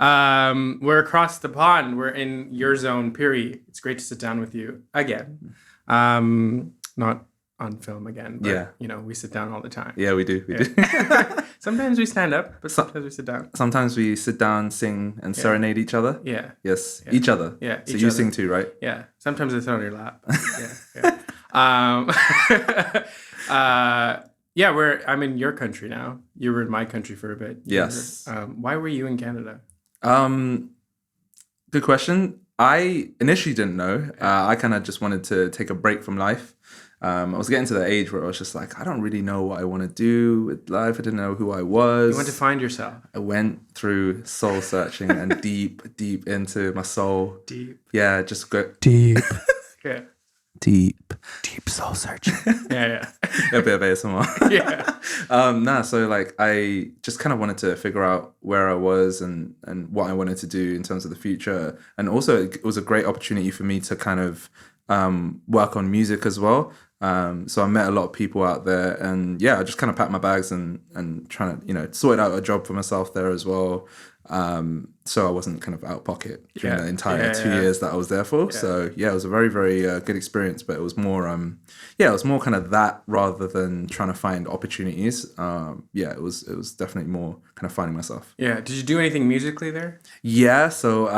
We're across the pond. We're in your zone, Piri. It's great to sit down with you again. Not on film again, but Yeah. we sit down all the time. Yeah, we do. We do. Sometimes we stand up, but sometimes we sit down. Sometimes we sit down, sing, and serenade each other. Yeah. Yes, Yeah. each other. Yeah, So each you other. sing too, right? Yeah. Sometimes I sit on your lap. Yeah. I'm in your country now. You were in my country for a bit. Yes. Why were you in Canada? Good question. I initially didn't know. I kind of just wanted to take a break from life. I was getting to the age where I was just like, I don't really know what I want to do with life. I didn't know who I was. You want to find yourself. I went through soul searching and deep into my soul. Deep. Yeah, just go Deep. Yeah. Deep soul searching. Yeah. A bit of ASMR. Yeah. So like I just kind of wanted to figure out where I was and what I wanted to do in terms of the future. And also it was a great opportunity for me to kind of work on music as well. So I met a lot of people out there, and I just kind of packed my bags and trying to sort out a job for myself there as well. So I wasn't kind of out of pocket during the entire 2 years that I was there for. Yeah. So it was a very, very good experience, but it was more, it was more kind of that rather than trying to find opportunities. It was definitely more kind of finding myself. Yeah. Did you do anything musically there? Yeah. So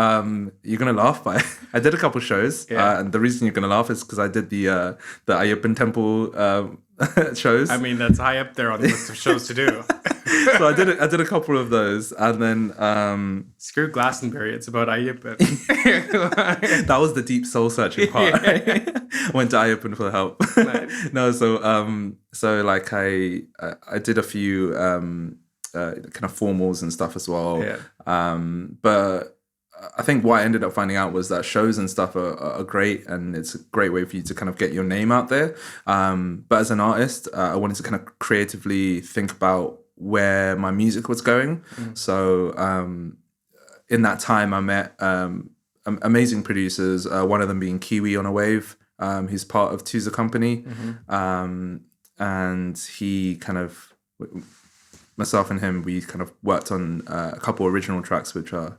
you're gonna laugh, but I did a couple shows, and the reason you're gonna laugh is because I did the Ayyappan temple shows. I mean, that's high up there on the list of shows to do. So I did a couple of those, and then Screw Glastonbury. It's about Ayyappan. that was the deep soul searching part. Right? Went to Ayyappan for help. Nice. No, so like I did a few kind of formals and stuff as well. Yeah. But I think what I ended up finding out was that shows and stuff are great, and it's a great way for you to kind of get your name out there. But as an artist, I wanted to kind of creatively think about where my music was going. So in that time, I met amazing producers, one of them being Kiwi on a Wave, who's part of Tooza Company. And he kind of, myself and him, we kind of worked on a couple original tracks, which are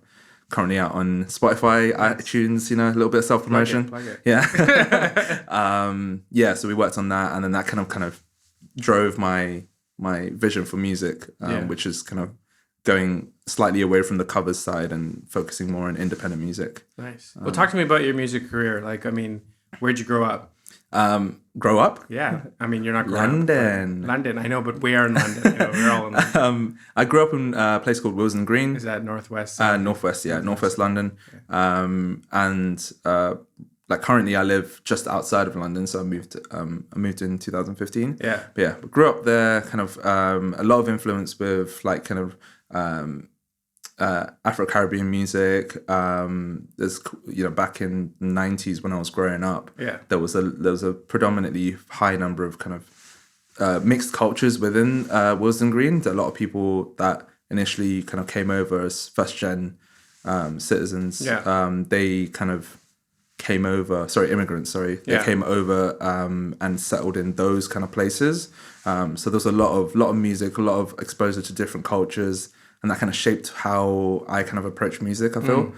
currently out on Spotify, iTunes, a little bit of self-promotion. Plug it. Yeah. So we worked on that, and then that kind of drove my vision for music, which is kind of going slightly away from the covers side and focusing more on independent music. Nice. Well, talk to me about your music career. Like, I mean, where'd you grow up? Grow up? Yeah. I mean, you're not growing London. up. London, I know, but where in London? We're all in London. I grew up in a place called Willesden Green. Is that northwest? Northwest, Northwest London. And like currently I live just outside of London, so I moved in 2015. Yeah. But yeah, grew up there, kind of a lot of influence with like kind of Afro-Caribbean music. There's back in the 90s when I was growing up, there was a predominantly high number of kind of mixed cultures within Willesden Green. A lot of people that initially kind of came over as first gen citizens. They kind of came over, immigrants, they came over and settled in those kind of places. So there's a lot of music, a lot of exposure to different cultures, and that kind of shaped how I kind of approach music, I feel.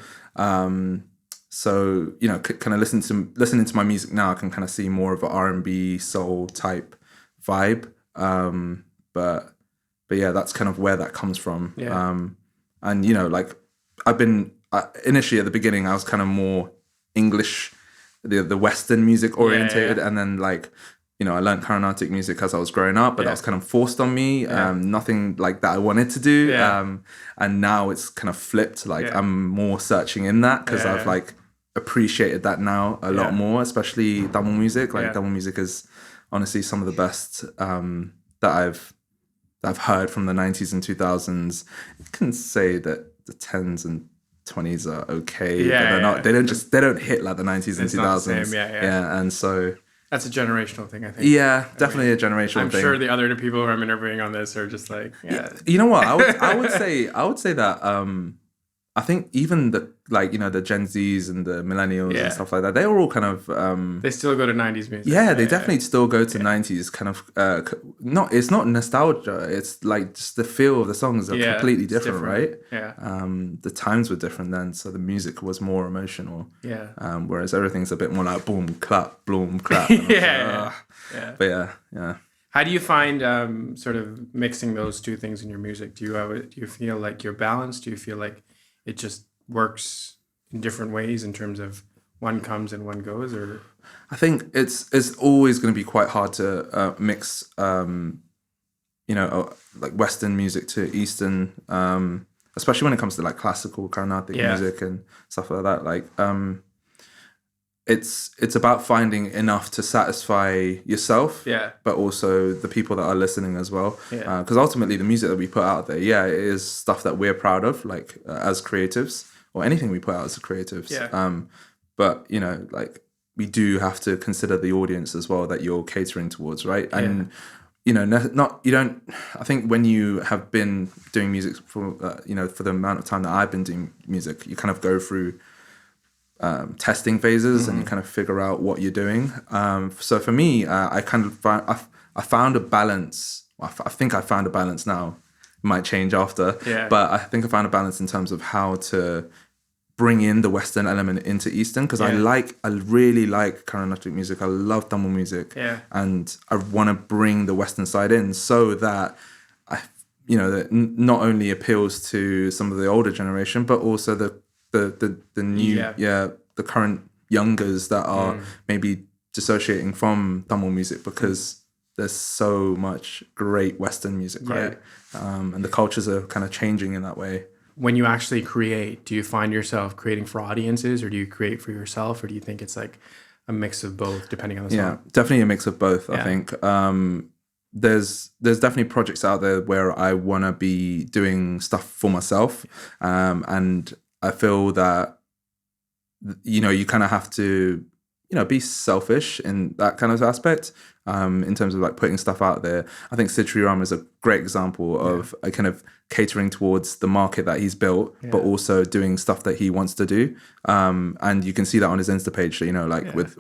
So, kind of listening to my music now, I can kind of see more of an R&B soul type vibe. But yeah, that's kind of where that comes from. And, like I've been, initially at the beginning, I was kind of more English, the Western music orientated. And then like, I learned Carnatic music as I was growing up, but that was kind of forced on me. Nothing like that I wanted to do. And now it's kind of flipped. Like I'm more searching in that because I've like appreciated that now a lot more, especially Tamil music. Like Tamil music is honestly some of the best that I've heard from the 90s and 2000s. You can say that the 10s and 20s are okay, but they don't hit like the 90s and 2000s. And so that's a generational thing, I think. Yeah, definitely a generational thing. I'm sure the other people who I'm interviewing on this are just like, You know what? I would say that I think even the the Gen Zs and the millennials Yeah. and stuff like that, they were all kind of They still go to 90s music. yeah, they definitely still go to 90s kind of it's not nostalgia, it's like just the feel of the songs are completely different, right? Yeah. The times were different then, so the music was more emotional. Yeah. Whereas everything's a bit more like boom clap, boom clap. Yeah. But yeah. How do you find sort of mixing those two things in your music? Do you feel like you're balanced? Do you feel like it just works in different ways in terms of one comes and one goes? Or I think it's always going to be quite hard to mix, like Western music to Eastern, especially when it comes to like classical Carnatic music and stuff like that. Like it's about finding enough to satisfy yourself, but also the people that are listening as well. Because ultimately, the music that we put out there, it is stuff that we're proud of, like as creatives, or anything we put out as creatives. But like we do have to consider the audience as well that you're catering towards, right? And I think when you have been doing music for for the amount of time that I've been doing music, you kind of go through testing phases and you kind of figure out what you're doing. So for me, I kind of I found a balance. I think I found a balance now. It might change after, but I think I found a balance in terms of how to bring in the Western element into Eastern, because I really like Carnatic music. I love Tamil music, and I want to bring the Western side in so that that not only appeals to some of the older generation, but also the new the current youngers that are maybe dissociating from Tamil music, because there's so much great Western music, right? And the cultures are kind of changing in that way. When you actually create, do you find yourself creating for audiences, or do you create for yourself, or do you think it's like a mix of both depending on the song? Yeah, definitely a mix of both. I think there's definitely projects out there where I want to be doing stuff for myself, and I feel that you kind of have to be selfish in that kind of aspect, in terms of like putting stuff out there. I think Sid Sriram is a great example of a kind of catering towards the market that he's built, but also doing stuff that he wants to do. And you can see that on his Insta page, with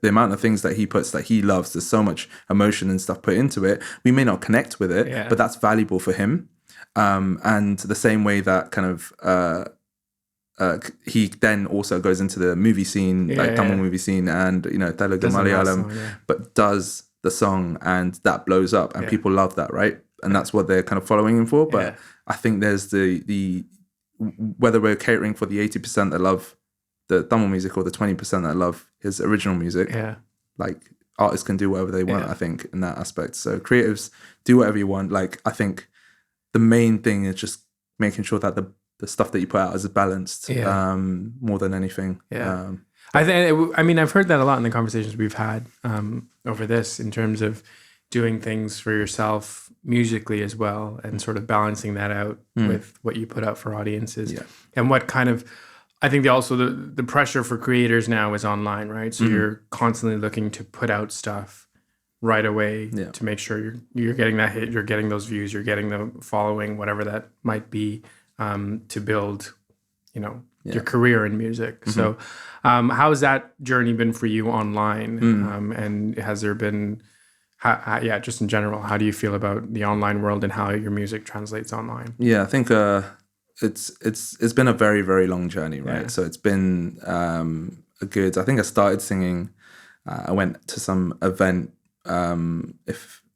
the amount of things that he puts that he loves, there's so much emotion and stuff put into it. We may not connect with it, but that's valuable for him. And the same way that kind of he then also goes into the movie scene, Tamil movie scene, and Telugu, Malayalam, but does the song, and that blows up, and people love that, right? And that's what they're kind of following him for. But I think there's the whether we're catering for the 80% that love the Tamil music or the 20% that love his original music, like artists can do whatever they want. I think in that aspect. So creatives, do whatever you want. Like I think the main thing is just making sure that the stuff that you put out is balanced, more than anything. I've heard that a lot in the conversations we've had over this, in terms of doing things for yourself musically as well, and sort of balancing that out with what you put out for audiences. And what kind of, I think the pressure for creators now is online, right? So you're constantly looking to put out stuff right away to make sure you're getting that hit, you're getting those views, you're getting the following, whatever that might be, to build, your career in music. So how's that journey been for you online? And has there been, just in general, how do you feel about the online world and how your music translates online? Yeah, I think it's been a very, very long journey, right? So it's been I think I started singing, I went to some event,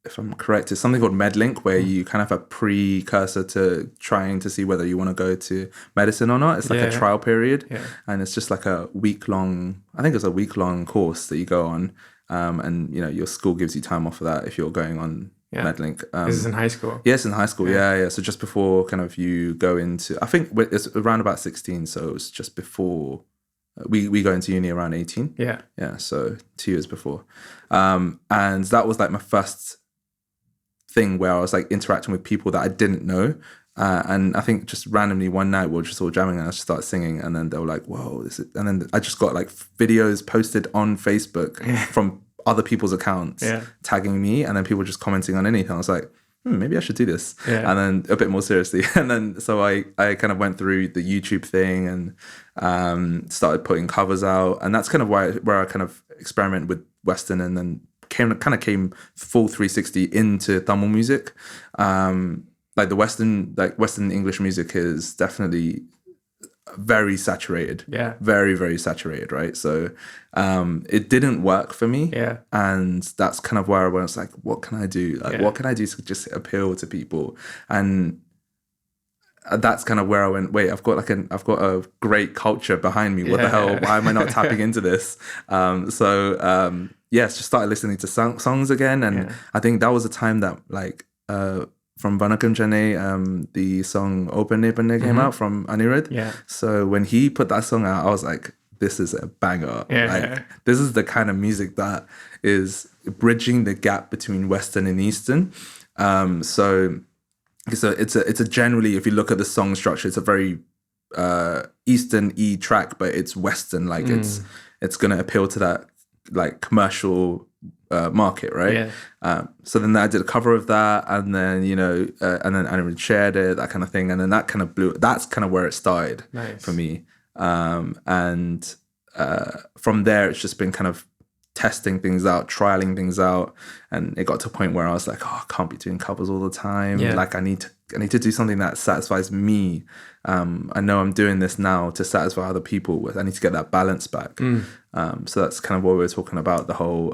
if I'm correct, it's something called MedLink, where you kind of have a precursor to trying to see whether you want to go to medicine or not. It's like a trial period, and it's just like a week-long, I think it's a week-long course that you go on, and your school gives you time off of that if you're going on MedLink. This is in high school? Yes, in high school, yeah. So just before kind of you go into, I think it's around about 16, so it's just before we go into uni around 18. So 2 years before, and that was like my first thing where I was like interacting with people that I didn't know, and I think just randomly one night we were just all jamming and I just started singing, and then they were like, whoa, and then I just got like videos posted on Facebook from other people's accounts tagging me, and then people just commenting on anything. I was like, maybe I should do this. Yeah. And then a bit more seriously. And then so I kind of went through the YouTube thing and started putting covers out. And that's kind of where I kind of experiment with Western, and then came full 360 into Tamil music. Like the Western English music is definitely very saturated. Yeah. Very, very saturated, right? So it didn't work for me. Yeah. And that's kind of where I was like, what can I do? Like, what can I do to just appeal to people? And that's kind of where I went, wait, I've got a great culture behind me. What the hell? Why am I not tapping into this? Yes, just started listening to songs again. And I think that was a time that like from Vanakkam Chennai, the song Open Nipane came out from Anirudh. Yeah. So when he put that song out, I was like, this is a banger. This is the kind of music that is bridging the gap between Western and Eastern. So it's a generally, if you look at the song structure, it's a very Eastern E track, but it's Western. Like it's going to appeal to that like commercial market, right? So then I did a cover of that, and then and then Anirudh shared it, that kind of thing, and then that kind of blew. That's kind of where it started for me. And from there, it's just been kind of testing things out, trialing things out, and it got to a point where I was like, oh, I can't be doing covers all the time. Like I need to do something that satisfies me. I know I'm doing this now to satisfy other people. I need to get that balance back. So that's kind of what we were talking about, the whole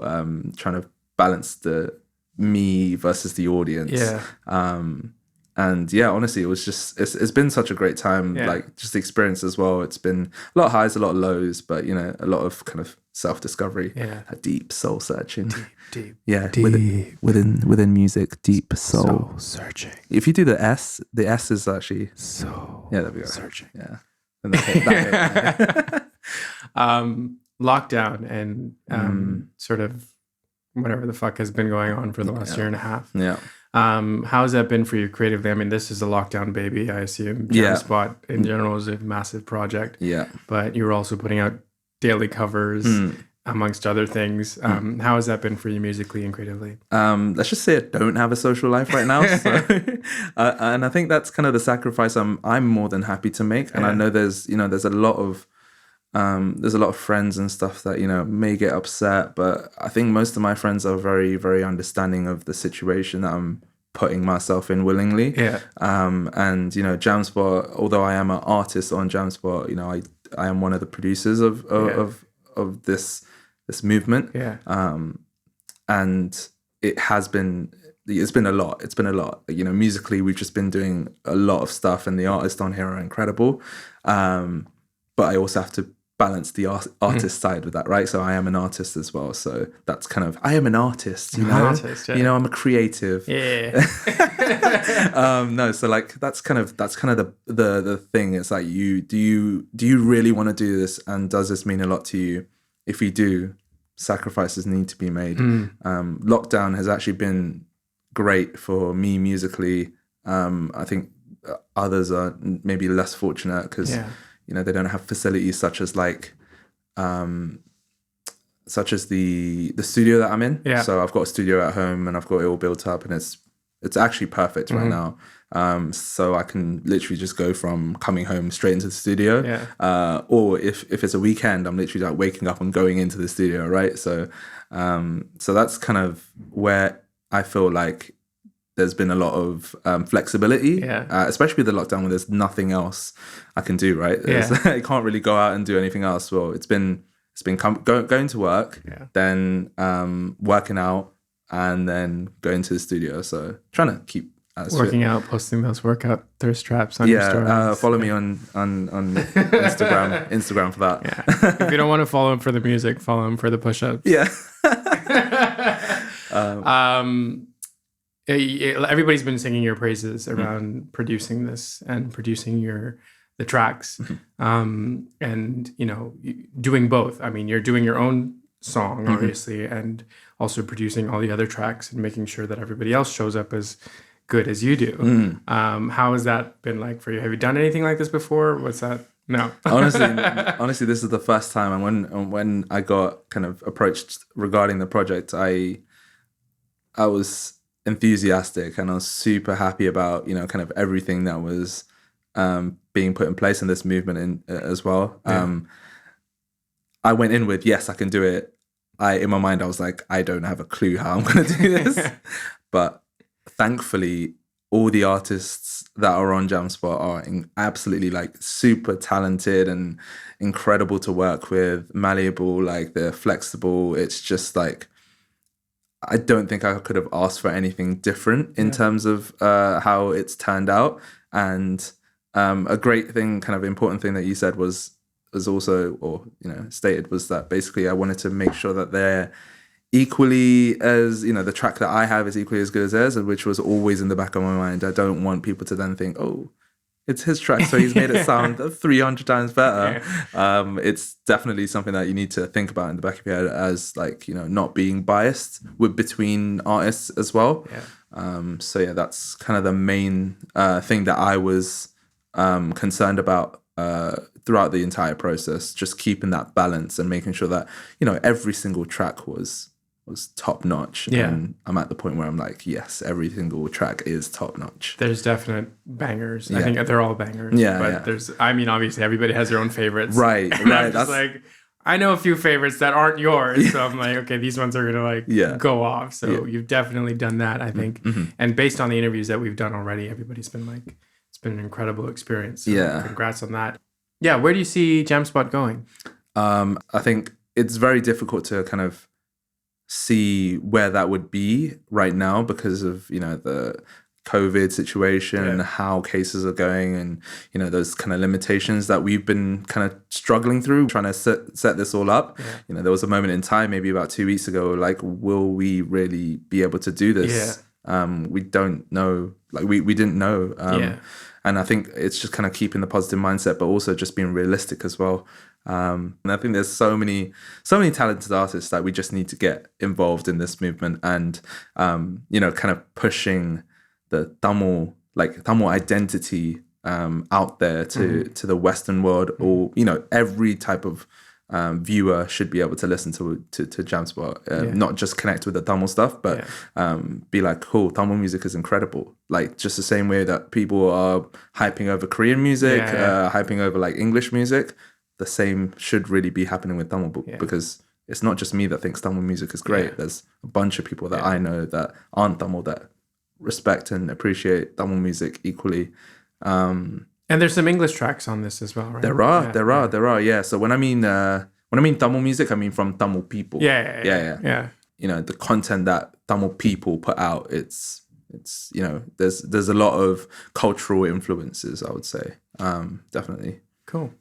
trying to balance the me versus the audience. And honestly, it was just, it's been such a great time, like just the experience as well. It's been a lot of highs, a lot of lows, but a lot of kind of self-discovery, a deep soul searching. Deep. Within music, deep soul searching. If you do the S is actually soul. Yeah, there we go. Searching. Yeah. And that hit. Lockdown and sort of whatever the fuck has been going on for the last year and a half. Yeah. How has that been for you creatively? I mean, this is a lockdown baby, I assume. Jamspot in general is a massive project. Yeah. But you're also putting out daily covers, amongst other things. How has that been for you musically and creatively? Let's just say I don't have a social life right now. So, and I think that's kind of the sacrifice I'm more than happy to make. And I know there's a lot of friends and stuff that may get upset, but I think most of my friends are very, very understanding of the situation that I'm putting myself in willingly. And Jamspot, although I am an artist on Jamspot, I am one of the producers of this movement. And it's been a lot. Musically, we've just been doing a lot of stuff, and the artists on here are incredible. But I also have to balance the artist side with that, right? So I am an artist as well. So that's kind of, I am an artist, I'm a creative. No, so like that's kind of the thing. It's like do you really want to do this, and does this mean a lot to you? If you do, sacrifices need to be made. Lockdown has actually been great for me musically. I think others are maybe less fortunate because they don't have facilities such as the studio that I'm in. So I've got a studio at home, and I've got it all built up, and it's actually perfect right now. So I can literally just go from coming home straight into the studio. Or if it's a weekend, I'm literally like waking up and going into the studio, right? So that's kind of where I feel like there's been a lot of flexibility, especially with the lockdown, where there's nothing else I can do, right? I can't really go out and do anything else. Well, it's been going to work, then working out, and then going to the studio. So trying to keep working out, posting those workout thirst traps on your stories. Follow me on Instagram for that. If you don't want to follow him for the music, follow him for the push-ups. Everybody's been singing your praises around producing this and producing the tracks, and doing both. I mean, you're doing your own song obviously, and also producing all the other tracks and making sure that everybody else shows up as good as you do. How has that been like for you? Have you done anything like this before? What's that? No. honestly, this is the first time. And when I got kind of approached regarding the project, I was enthusiastic, and I was super happy about, you know, kind of everything that was being put in place in this movement as well. I went in with, yes, I can do it. In my mind, I was like, I don't have a clue how I'm going to do this. But thankfully, all the artists that are on Jamspot are absolutely like super talented and incredible to work with, malleable, like they're flexible. It's just like, I don't think I could have asked for anything different in terms of how it's turned out. And a great thing, kind of important thing that you said was also, or, you know, stated, was that basically I wanted to make sure that they're equally as, you know, the track that I have is equally as good as theirs, which was always in the back of my mind. I don't want people to then think, oh, it's his track, so he's made it sound 300 times better. It's definitely something that you need to think about in the back of your head as, like, you know, not being biased between artists as well. So yeah, that's kind of the main thing that I was concerned about throughout the entire process, just keeping that balance and making sure that, you know, every single track was top notch. And I'm at the point where I'm like, yes, every single track is top notch. There's definite bangers. I think they're all bangers. But there's, I mean, obviously everybody has their own favorites. Right. I'm just like, I know a few favorites that aren't yours. So I'm like, okay, these ones are going to like go off. So you've definitely done that, I think. And based on the interviews that we've done already, everybody's been like, it's been an incredible experience. So congrats on that. Yeah. Where do you see Jamspot going? I think it's very difficult to kind of see where that would be right now because of, you know, the COVID situation and how cases are going, and, you know, those kind of limitations that we've been kind of struggling through trying to set this all up. You know, there was a moment in time maybe about 2 weeks ago, like, will we really be able to do this? We don't know, like we didn't know. And I think it's just kind of keeping the positive mindset, but also just being realistic as well. And I think there's so many talented artists that we just need to get involved in this movement, and you know, kind of pushing the Tamil identity out there to the Western world, or, you know, every type of viewer should be able to listen to Jamspot, not just connect with the Tamil stuff, but be like, cool, Tamil music is incredible. Like, just the same way that people are hyping over Korean music, hyping over like English music, the same should really be happening with Tamil, because it's not just me that thinks Tamil music is great. There's a bunch of people that I know that aren't Tamil that respect and appreciate Tamil music equally. And there's some English tracks on this as well, right? There are. Yeah. So when I mean Tamil music, I mean from Tamil people. Yeah. You know, the content that Tamil people put out, it's you know, there's a lot of cultural influences, I would say. Definitely. Cool.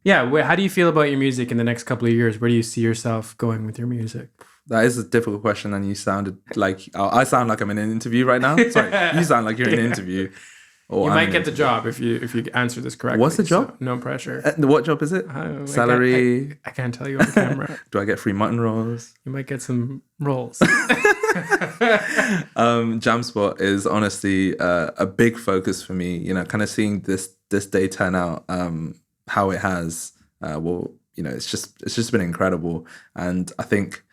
Yeah. How do you feel about your music in the next couple of years? Where do you see yourself going with your music? That is a difficult question, and you sounded like I sound like I'm in an interview right now. Sorry, you sound like you're in an interview. You might get the job if you answer this correctly. What's the job? So no pressure. What job is it? Salary? I can't tell you on camera. Do I get free mutton rolls? You might get some rolls. Jamspot is honestly a big focus for me. You know, kind of seeing this day turn out how it has. Well, you know, it's just been incredible, and I think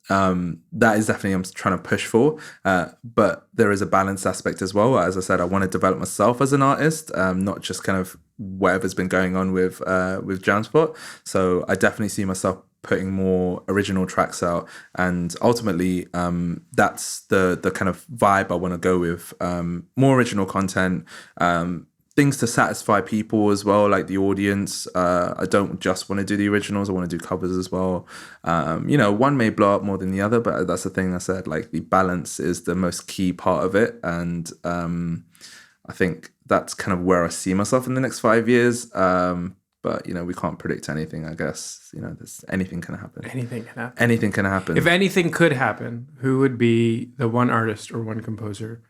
that is definitely I'm trying to push for, but there is a balance aspect as well. As I said, I want to develop myself as an artist, not just kind of whatever's been going on with Jamspot. So I definitely see myself putting more original tracks out, and ultimately that's the kind of vibe I want to go with. More original content, things to satisfy people as well, like the audience. I don't just want to do the originals, I want to do covers as well. You know, one may blow up more than the other, but that's the thing I said, like the balance is the most key part of it. And I think that's kind of where I see myself in the next 5 years. But, you know, we can't predict anything, I guess. You know, anything can happen. Anything can happen. Anything can happen. If anything could happen, who would be the one artist or one composer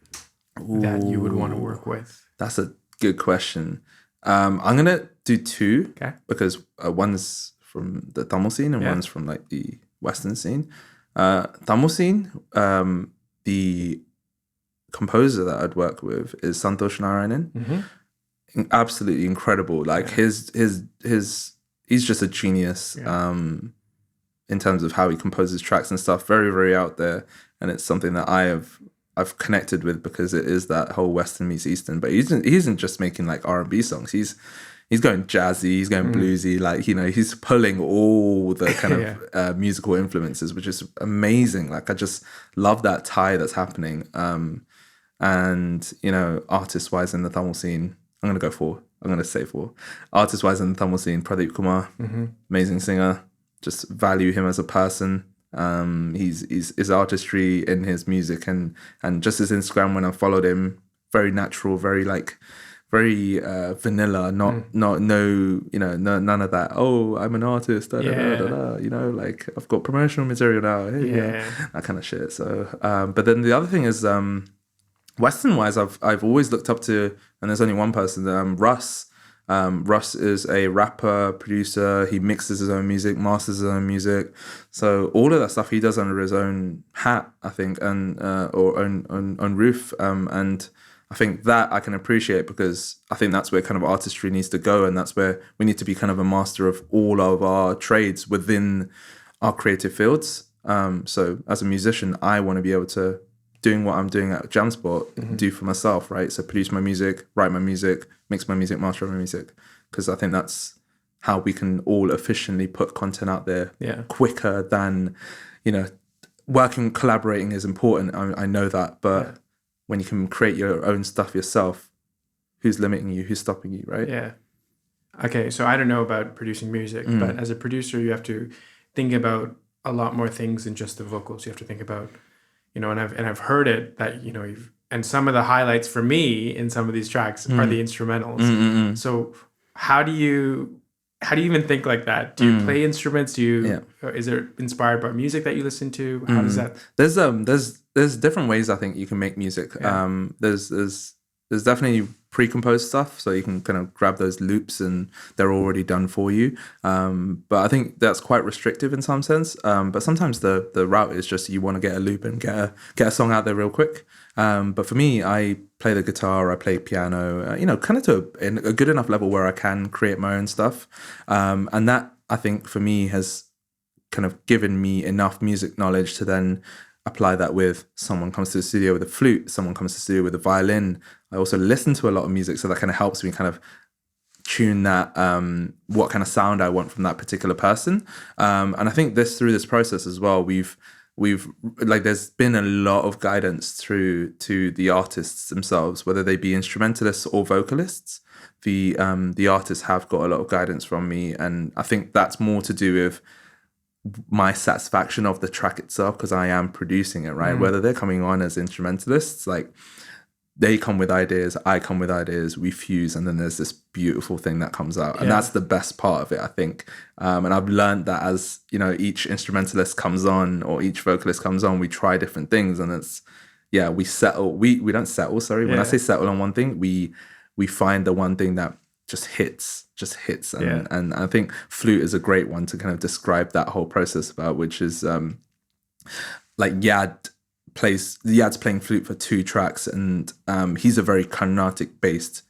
that you would want to work with? That's a good question. I'm gonna do two, because one's from the Tamil scene and one's from like the Western scene. Tamil scene, the composer that I'd work with is Santosh Narayanan. Absolutely incredible. Like he's just a genius in terms of how he composes tracks and stuff. Very, very out there, and it's something that I have I've connected with because it is that whole Western meets Eastern. But he isn't just making like R&B songs. He's going jazzy, he's going bluesy, like, you know, he's pulling all the kind of musical influences, which is amazing. Like, I just love that tie that's happening. And, you know, artist-wise in the Tamil scene, I'm going to say four. Artist-wise in the Tamil scene, Pradeep Kumar, amazing singer. Just value him as a person. His artistry in his music and just his Instagram, when I followed him, very natural, very vanilla, none of that, oh, I'm an artist, you know, like, I've got promotional material now, that kind of shit. So but then the other thing is, Western wise, I've always looked up to, and there's only one person, Russ. Russ is a rapper, producer. He mixes his own music, masters his own music. So all of that stuff he does under his own hat, I think, and or own roof. And I think that I can appreciate, because I think that's where kind of artistry needs to go, and that's where we need to be kind of a master of all of our trades within our creative fields. So as a musician, I want to be able to, doing what I'm doing at Jamspot, do for myself, right? So produce my music, write my music, mix my music, master my music, because I think that's how we can all efficiently put content out there quicker than, you know, collaborating is important. I know that, but when you can create your own stuff yourself, who's limiting you? Who's stopping you, right? Yeah. Okay, so I don't know about producing music, but as a producer, you have to think about a lot more things than just the vocals. You have to think about, you know, and I've heard it that, you know, and some of the highlights for me in some of these tracks are the instrumentals. So how do you even think like that? Do you play instruments? Is it inspired by music that you listen to? How does that? There's different ways I think you can make music. There's definitely pre-composed stuff, so you can kind of grab those loops and they're already done for you. But I think that's quite restrictive in some sense. But sometimes the route is just you want to get a loop and get a song out there real quick. But for me, I play the guitar, I play piano, you know, kind of to a good enough level where I can create my own stuff. And that, I think, for me has kind of given me enough music knowledge to then apply that with someone comes to the studio with a flute, someone comes to the studio with a violin. I also listen to a lot of music, so that kind of helps me kind of tune that, what kind of sound I want from that particular person. And I think through this process as well, we've like, there's been a lot of guidance through to the artists themselves, whether they be instrumentalists or vocalists. The artists have got a lot of guidance from me, and I think that's more to do with my satisfaction of the track itself, because I am producing it, right? Whether they're coming on as instrumentalists, like, they come with ideas, I come with ideas, we fuse, and then there's this beautiful thing that comes out. And that's the best part of it, I think. And I've learned that as, you know, each instrumentalist comes on or each vocalist comes on, we try different things, and it's, we settle. We don't settle, sorry. When I say settle on one thing, we find the one thing that just hits. And I think flute is a great one to kind of describe that whole process about, which is like Yad's playing flute for 2 tracks, and he's a very Carnatic based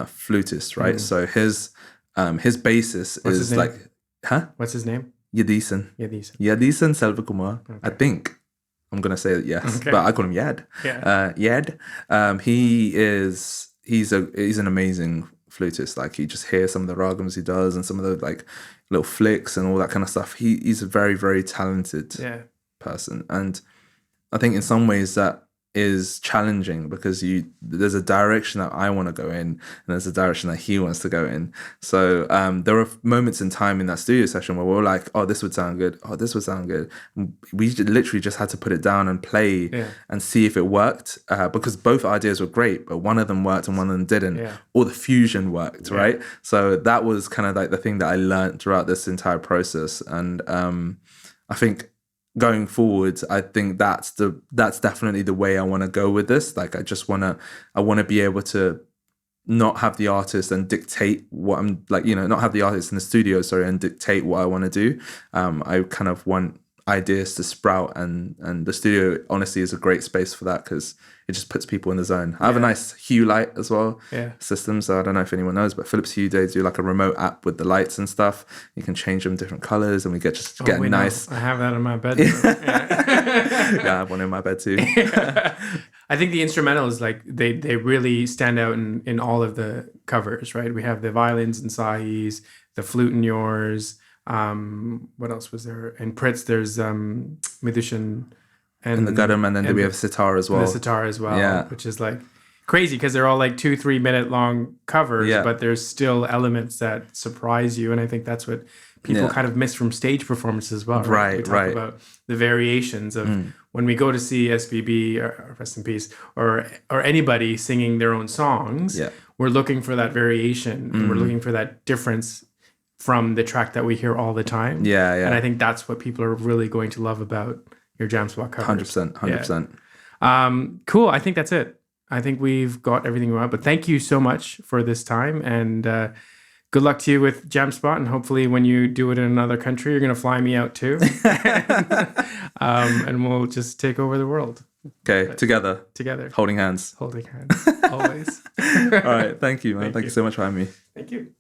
flutist, right? So his basis is like, what's his name? Yadisan Selvakumar. Okay. I think I'm gonna say yes, but I call him Yad. Yad. He's an amazing flutist. Like, you just hear some of the ragams he does and some of the like little flicks and all that kind of stuff. He's a very, very talented person, and I think in some ways that is challenging, because there's a direction that I want to go in, and there's a direction that he wants to go in. So there are moments in time in that studio session where we're like, oh, this would sound good. Oh, this would sound good. We literally just had to put it down and play and see if it worked, because both ideas were great, but one of them worked and one of them didn't, or the fusion worked, right? So that was kind of like the thing that I learned throughout this entire process. And I think going forward, I think that's definitely the way I want to go with this. Like, I want to be able to not have the artist and dictate what I'm like, you know, not have the artist in the studio, and dictate what I want to do. I kind of want ideas to sprout, and the studio honestly is a great space for that because it just puts people in the zone. I have a nice hue light as well system, so I don't know if anyone knows, but Philips Hue, they do like a remote app with the lights and stuff. You can change them different colors, and we get nice. I have that in my bedroom. Yeah, I have one in my bed too. I think the instrumentals, like they really stand out in all of the covers, right? We have the violins and Sahi's, the flute in yours. What else was there? In Pritz, there's Midushan and the Garam, and then we have sitar as well. The sitar as well, which is like crazy because they're all like 2-3 minute long covers, but there's still elements that surprise you, and I think that's what people kind of miss from stage performances as well. Right, we talk about the variations of when we go to see SBB, or rest in peace, or anybody singing their own songs. We're looking for that variation. And we're looking for that difference from the track that we hear all the time. And I think that's what people are really going to love about your jamspot covers. 100%. Cool. I think that's it. I think we've got everything we want. But thank you so much for this time, and good luck to you with jamspot. And hopefully, when you do it in another country, you're going to fly me out too, and we'll just take over the world. Okay, together, holding hands, always. All right. Thank you, man. Thank you so much for having me. Thank you.